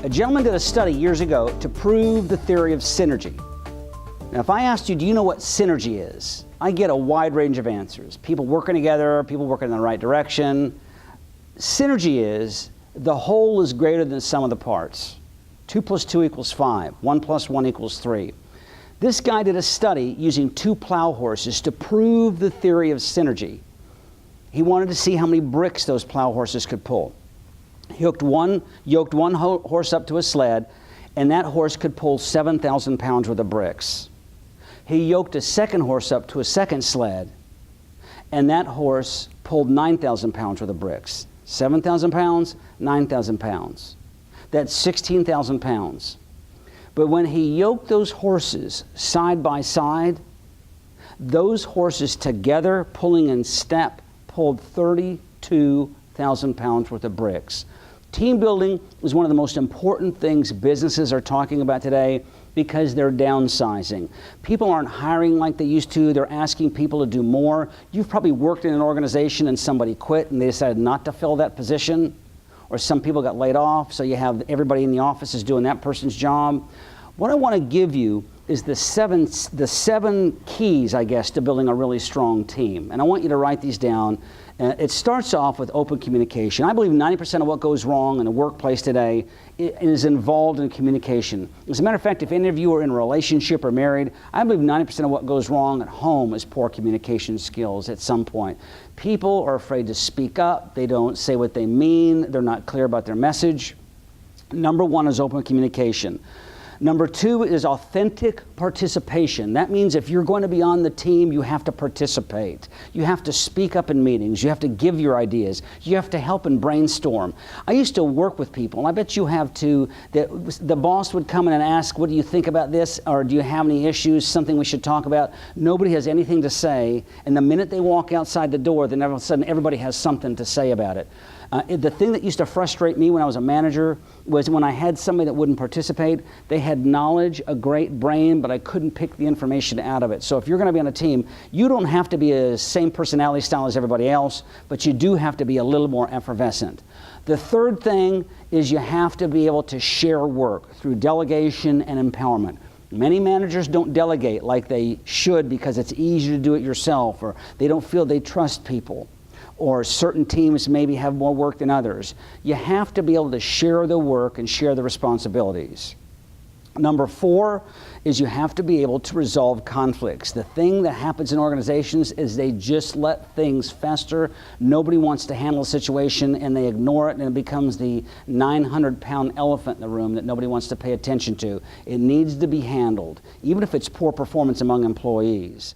A gentleman did a study years ago to prove the theory of synergy. Now, if I asked you, do you know what synergy is? I get a wide range of answers. People working together, people working in the right direction. Synergy is the whole is greater than the sum of the parts. 2 + 2 = 5. 1 + 1 = 3. This guy did a study using 2 plow horses to prove the theory of synergy. He wanted to see how many bricks those plow horses could pull. He yoked one horse up to a sled, and that horse could pull 7,000 pounds worth of bricks. He yoked a second horse up to a second sled, and that horse pulled 9,000 pounds worth of bricks. 7,000 pounds, 9,000 pounds. That's 16,000 pounds. But when he yoked those horses side by side, those horses together, pulling in step, pulled 32,000 pounds worth of bricks. Team building is one of the most important things businesses are talking about today because they're downsizing. People aren't hiring like they used to. They're asking people to do more. You've probably worked in an organization and somebody quit and they decided not to fill that position, or some people got laid off, so you have everybody in the office is doing that person's job. What I want to give you is the seven keys, I guess, to building a really strong team. And I want you to write these down. It starts off with open communication. I believe 90% of what goes wrong in the workplace today is involved in communication. As a matter of fact, if any of you are in a relationship or married, I believe 90% of what goes wrong at home is poor communication skills at some point. People are afraid to speak up. They don't say what they mean. They're not clear about their message. Number 1 is open communication. Number 2 is authentic participation. That means if you're going to be on the team, you have to participate. You have to speak up in meetings. You have to give your ideas. You have to help and brainstorm. I used to work with people, and I bet you have too, that the boss would come in and ask, what do you think about this? Or do you have any issues, something we should talk about? Nobody has anything to say, and the minute they walk outside the door, then all of a sudden everybody has something to say about it. The thing that used to frustrate me when I was a manager was when I had somebody that wouldn't participate. They had knowledge, a great brain, but I couldn't pick the information out of it. So if you're going to be on a team, you don't have to be the same personality style as everybody else, but you do have to be a little more effervescent. The third thing is you have to be able to share work through delegation and empowerment. Many managers don't delegate like they should because it's easier to do it yourself, or they don't feel they trust people, or certain teams maybe have more work than others. You have to be able to share the work and share the responsibilities. Number 4 is you have to be able to resolve conflicts. The thing that happens in organizations is they just let things fester. Nobody wants to handle a situation and they ignore it, and it becomes the 900-pound elephant in the room that nobody wants to pay attention to. It needs to be handled, even if it's poor performance among employees.